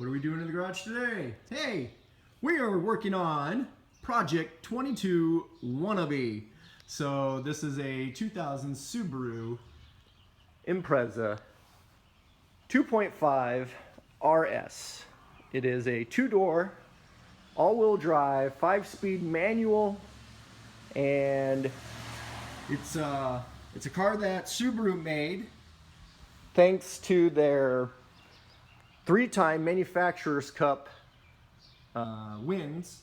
What are we doing in the garage today? Hey, we are working on Project 22 Wannabe. So this is a 2000 Subaru Impreza 2.5 RS. It is a two-door, all-wheel drive, 5-speed manual, and it's a car that Subaru made thanks to their 3-time Manufacturers' Cup wins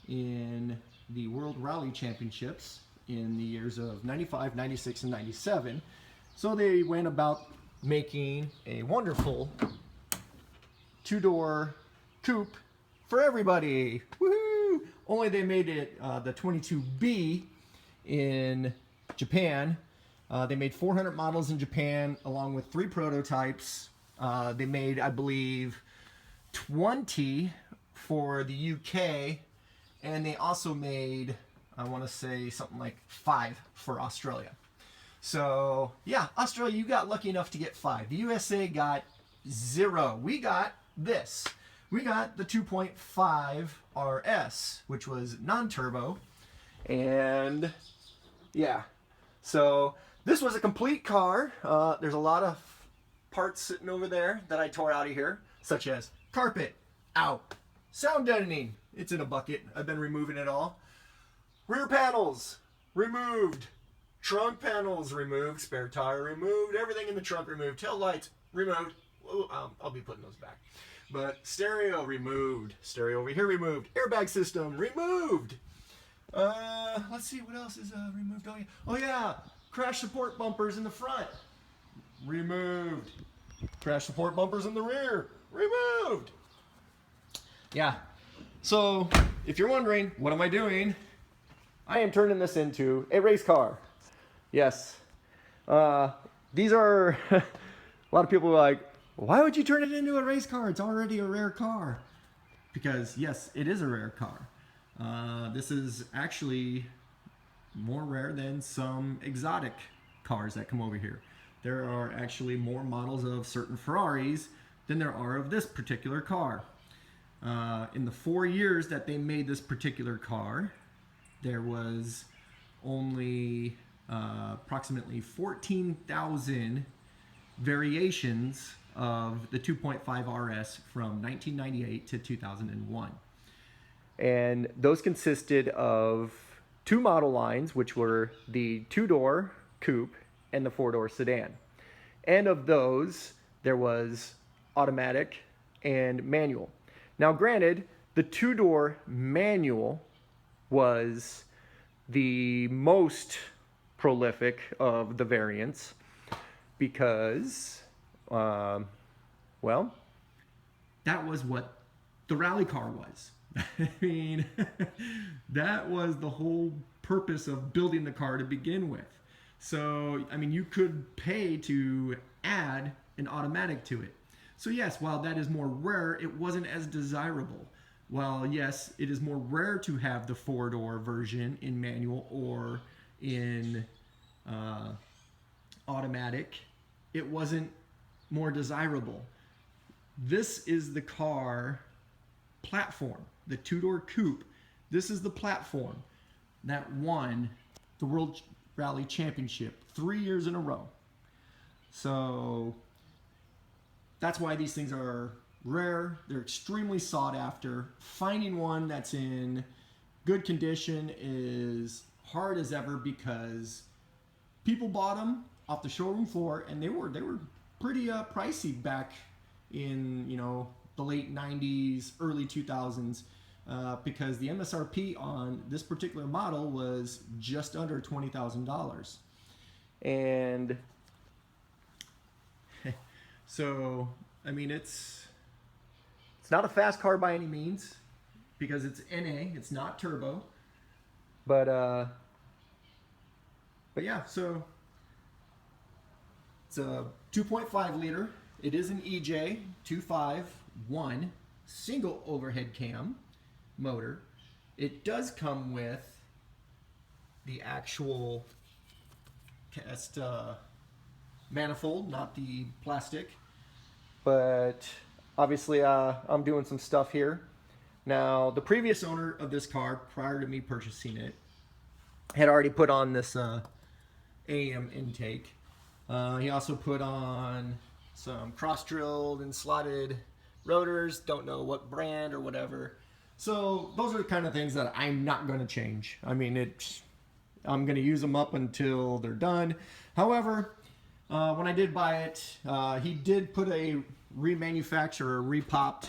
in the World Rally Championships in the years of 95, 96, and 97. So they went about making a wonderful two-door coupe for everybody. Woohoo! Only they made it the 22B in Japan. They made 400 models in Japan along with 3 prototypes. They made, I believe, 20 for the UK, and they also made, I want to say, something like 5 for Australia. So yeah, Australia, you got lucky enough to get 5. The USA got 0. We got this. We got the 2.5 RS, which was non-turbo, and yeah. So this was a complete car. There's a lot of parts sitting over there that I tore out of here, such as carpet, out. Sound deadening, it's in a bucket. I've been removing it all. Rear panels, removed. Trunk panels removed, spare tire removed, everything in the trunk removed, tail lights removed. I'll be putting those back. But stereo removed, stereo over here removed, airbag system removed. Let's see what else is removed. Oh yeah, crash support bumpers in the front, removed. Crash support bumpers in the rear, removed. Yeah, so if you're wondering, what am I doing? I am turning this into a race car. Yes. These are, a lot of people are like, why would you turn it into a race car? It's already a rare car. Because yes, it is a rare car. This is actually more rare than some exotic cars that come over here. There are actually more models of certain Ferraris than there are of this particular car. In the 4 years that they made this particular car, there was only approximately 14,000 variations of the 2.5 RS from 1998 to 2001. And those consisted of 2 model lines, which were the 2-door coupe and the 4-door sedan. And of those, there was automatic and manual. Now granted, the 2-door manual was the most prolific of the variants because, well, that was what the rally car was. I mean, that was the whole purpose of building the car to begin with. So, I mean, you could pay to add an automatic to it. So yes, while that is more rare, it wasn't as desirable. While yes, it is more rare to have the 4-door version in manual or in automatic, it wasn't more desirable. This is the car platform, the 2-door coupe. This is the platform that won the World Rally Championship 3 years in a row. So that's why these things are rare. They're extremely sought after. Finding one that's in good condition is hard as ever because people bought them off the showroom floor, and they were pretty pricey back in, you know, the late 90s, early 2000s, because the MSRP on this particular model was just under $20,000. And so, I mean, it's not a fast car by any means because it's NA, it's not turbo. But yeah, so it's a 2.5 liter. It is an EJ 251 single overhead cam motor. It does come with the actual cast manifold, not the plastic. But obviously I'm doing some stuff here. Now, the previous owner of this car, prior to me purchasing it, had already put on this AM intake. He also put on some cross-drilled and slotted rotors. Don't know what brand or whatever. So those are the kind of things that I'm not going to change. I mean, I'm going to use them up until they're done. However, when I did buy it, he did put a remanufactured, repopped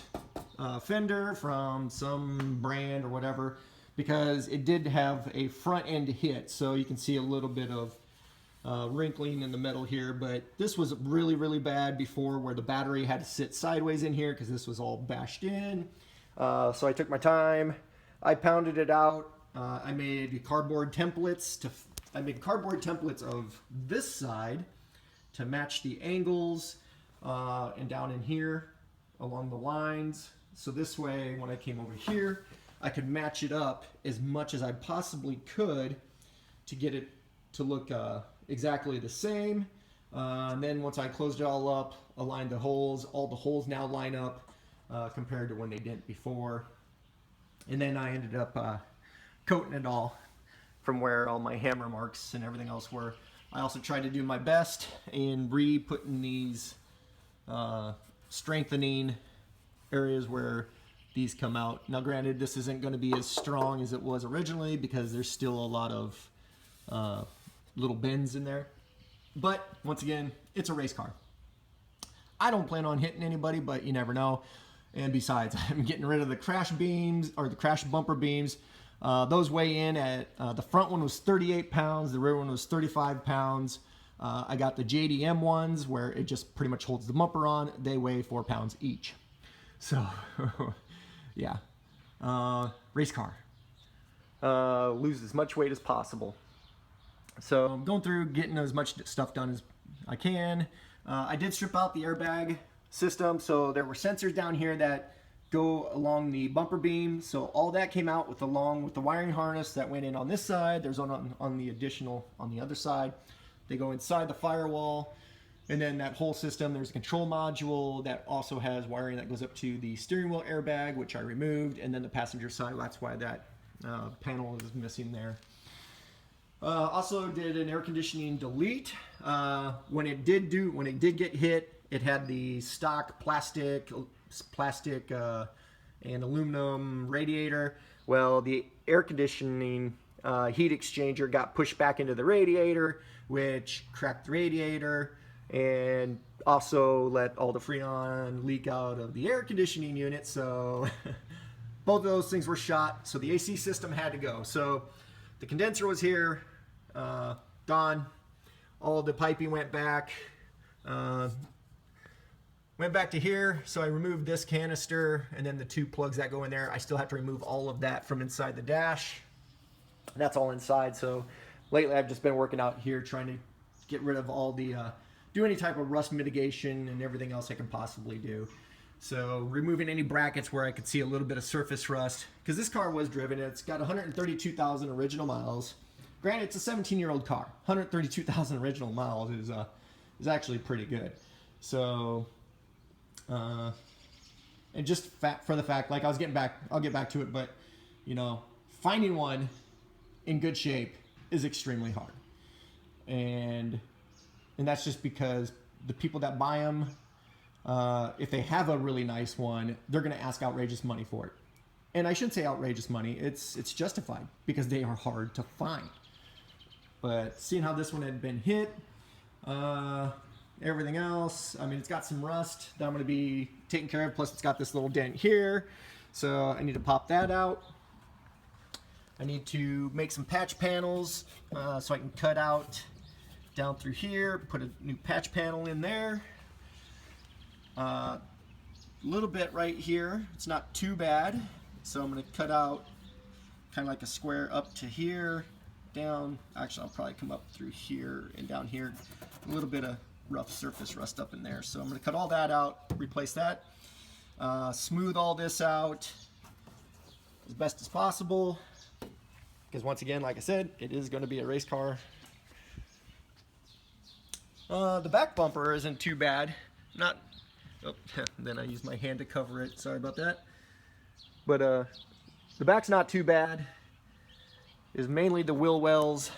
fender from some brand or whatever, because it did have a front end hit. So you can see a little bit of wrinkling in the metal here, but this was really, really bad before, where the battery had to sit sideways in here because this was all bashed in. So I took my time, I pounded it out. I made cardboard templates of this side to match the angles and down in here along the lines. So this way, when I came over here, I could match it up as much as I possibly could to get it to look exactly the same. And then once I closed it all up, aligned the holes, all the holes now line up compared to when they didn't before. And then I ended up coating it all from where all my hammer marks and everything else were. I also tried to do my best in re-putting these strengthening areas where these come out. Now granted, this isn't going to be as strong as it was originally because there's still a lot of little bends in there. But once again, it's a race car. I don't plan on hitting anybody, but you never know. And besides, I'm getting rid of the crash beams, or the crash bumper beams. Those weigh in at, the front one was 38 pounds, the rear one was 35 pounds. I got the JDM ones where it just pretty much holds the bumper on. They weigh 4 pounds each. So, yeah. Race car. Lose as much weight as possible. So I'm going through getting as much stuff done as I can. I did strip out the airbag system, so there were sensors down here that go along the bumper beam. So all that came out along with the wiring harness that went in on this side. There's one on the additional on the other side. They go inside the firewall, and then that whole system, there's a control module that also has wiring that goes up to the steering wheel airbag, which I removed, and then the passenger side. That's why that panel is missing there. Also did an air conditioning delete. When it did get hit, it had the stock plastic and aluminum radiator. Well, the air conditioning heat exchanger got pushed back into the radiator, which cracked the radiator and also let all the Freon leak out of the air conditioning unit. So both of those things were shot. So the AC system had to go. So the condenser was here, gone. All the piping went back. Went back to here, so I removed this canister and then the two plugs that go in there. I still have to remove all of that from inside the dash. That's all inside. So lately I've just been working out here trying to get rid of all the, do any type of rust mitigation and everything else I can possibly do. So removing any brackets where I could see a little bit of surface rust, because this car was driven. It's got 132,000 original miles. Granted, it's a 17-year-old car. 132,000 original miles is actually pretty good. So, and just for the fact, like I'll get back to it, but you know, finding one in good shape is extremely hard, and that's just because the people that buy them, if they have a really nice one, they're going to ask outrageous money for it. And I shouldn't say outrageous money; it's justified because they are hard to find. But seeing how this one had been hit, everything else, I mean, it's got some rust that I'm going to be taking care of. Plus, it's got this little dent here, so I need to pop that out. I need to make some patch panels so I can cut out down through here, put a new patch panel in there. A little bit right here. It's not too bad. So I'm going to cut out kind of like a square up to here, down. Actually, I'll probably come up through here and down here. A little bit of rough surface rust up in there. So I'm going to cut all that out, replace that, smooth all this out as best as possible. Because once again, like I said, it is going to be a race car. The back bumper isn't too bad. Oh, then I use my hand to cover it. Sorry about that. But the back's not too bad. It's mainly the wheel wells.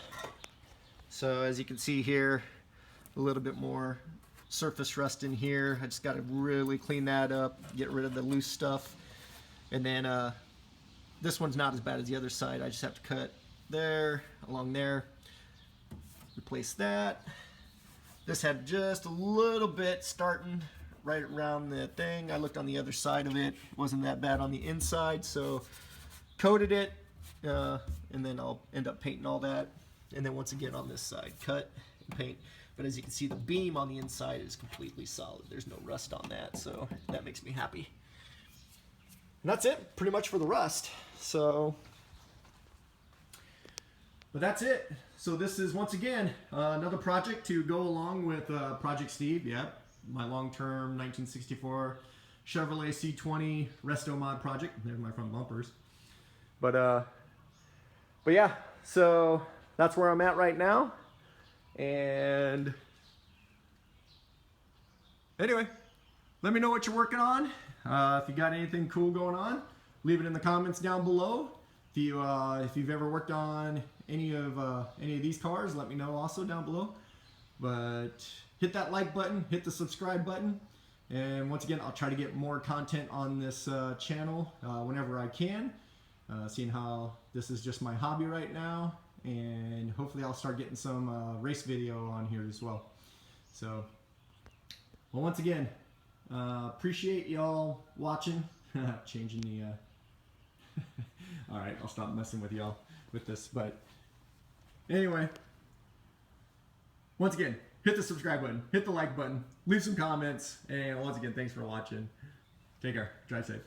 So as you can see here, a little bit more surface rust in here. I just got to really clean that up, get rid of the loose stuff. And then this one's not as bad as the other side. I just have to cut there, along there, replace that. This had just a little bit starting right around the thing. I looked on the other side of it. It wasn't that bad on the inside, so coated it, and then I'll end up painting all that. And then once again on this side, cut and paint. But as you can see, the beam on the inside is completely solid. There's no rust on that, so that makes me happy. And that's it, pretty much for the rust. So, but that's it. So this is, once again, another project to go along with Project Steve. Yep, my long-term 1964 Chevrolet C20 Resto Mod project. There's my front bumpers. But yeah, so that's where I'm at right now. And anyway, let me know what you're working on. If you got anything cool going on, leave it in the comments down below. If you've ever worked on any of these cars, let me know also down below. But hit that like button, hit the subscribe button, and once again, I'll try to get more content on this channel whenever I can. Seeing how this is just my hobby right now, and hopefully I'll start getting some race video on here as well. So, well, once again, appreciate y'all watching. Changing the all right, I'll stop messing with y'all with this. But anyway, once again, hit the subscribe button, hit the like button, leave some comments, and once again, thanks for watching. Take care, drive safe.